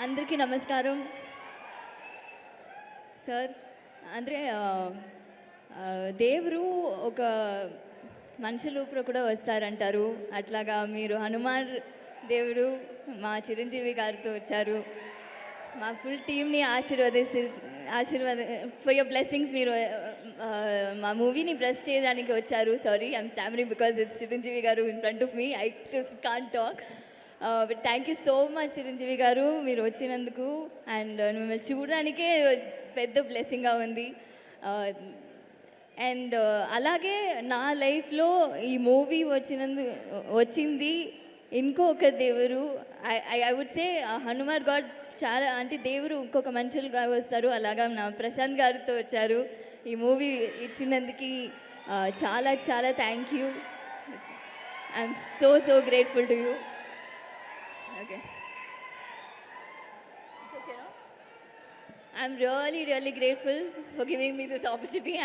అందరికీ నమస్కారం సార్. ಅಂದರೆ దేవుడు ఒక మనుషుల రూపంలో కూడా వస్తారంటారు. అట్లాగా మీరు హనుమాన్ దేవుడు మా చిరంజీవి గారితో వచ్చారు. మా ఫుల్ టీమ్ని ఆశీర్వాద ఫర్ యువర్ బ్లెస్సింగ్స్. మీరు మా మూవీని బ్లెస్ చేయడానికి వచ్చారు. Sorry, I'm stammering because it's Chiranjeevi garu in front of me. I just can't talk. But thank you so much Chiranjeevi garu మీరు వచ్చినందుకు. అండ్ మిమ్మల్ని చూడడానికే పెద్ద బ్లెస్సింగ్గా ఉంది. అండ్ అలాగే నా లైఫ్లో ఈ మూవీ వచ్చింది ఇంకొక దేవుడు. I would say Hanuman God. చాలా అంటే దేవుడు ఇంకొక మనుషులుగా వస్తారు. అలాగా నా ప్రశాంత్ గారితో వచ్చారు. ఈ మూవీ ఇచ్చినందుకు చాలా చాలా thank you. I'm so grateful to you. Okay. It's okay, no? I'm really grateful for giving me this opportunity.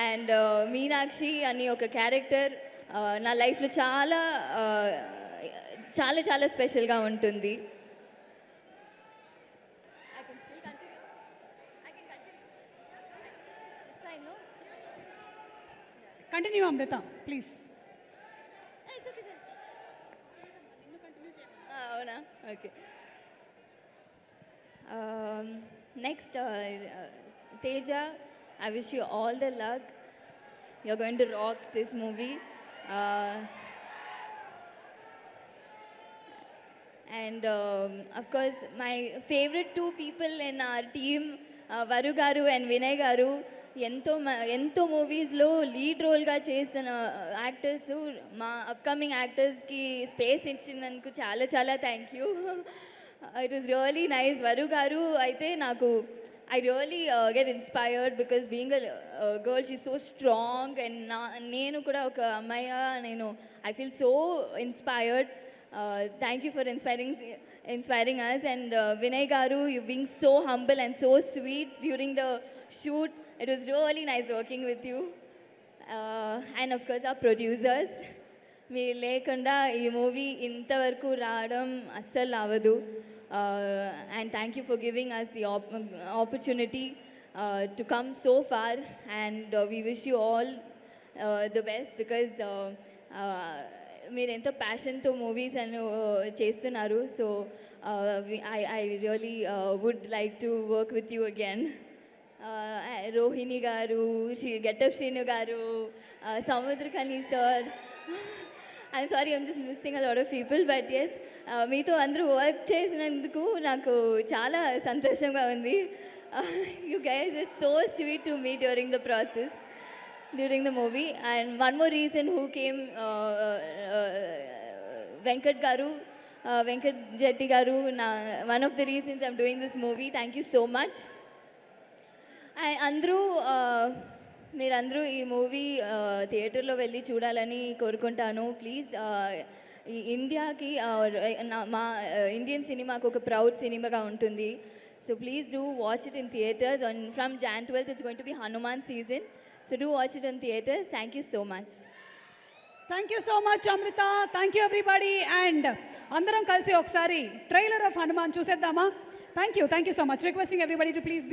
And Meenakshi ani oka character na life lo chaala special ga untundi. I can still continue. I can continue. It's fine, no? Continue, Amrita, please. It's okay, sir. అవునా? Okay. Next Teja, I wish you all the luck. You're going to rock this movie. And of course my favourite 2 people in our team, వరు గారు and Vinay గారు. ఎంతో మూవీస్లో lead రోల్గా చేసిన actors. మా upcoming యాక్టర్స్కి space ఇచ్చినందుకు చాలా చాలా thank you. It was really nice. వరు గారు అయితే నాకు I really get inspired because being a girl she so strong. And నేను కూడా ఒక అమ్మాయి, I feel so inspired. Thank you for inspiring us. And Vinay garu, you being so humble and so sweet during the shoot. It was really nice working with you. And of course our producers. మీరు లేకుండా ఈ movie ఇంతవరకు రావడం అస్సలు అవ్వదు. And thank you for giving us the opportunity to come so far. And we wish you all the best because మీరు ఎంతో ప్యాషన్తో movies అని చేస్తున్నారు. So I really would like to work with you again. Rohini garu, getup Srinu garu, Samuthirakani sir. I'm sorry, I'm just missing a lot of people. But yes, మీతో అందరూ work చేసినందుకు నాకు చాలా సంతోషంగా ఉంది. You guys are so sweet to me during the process, during the movie. And one more reason who came, Venkat Jetti garu, one of the reasons I'm doing this movie. Thank you so much. మీరందరూ ఈ movie థియేటర్లో వెళ్ళి చూడాలని కోరుకుంటాను. Please, ఇండియాకి మా Indian సినిమాకు ఒక ప్రౌడ్ సినిమాగా ఉంటుంది. So please do watch it in theaters. From Jan 12th it's going to be Hanuman season. So do watch it in theaters. Thank you so much. Thank you so much, Amrita. Thank you everybody. And andaram kalsi okkasari trailer of Hanuman chuseddama. Thank you so much. Requesting everybody to please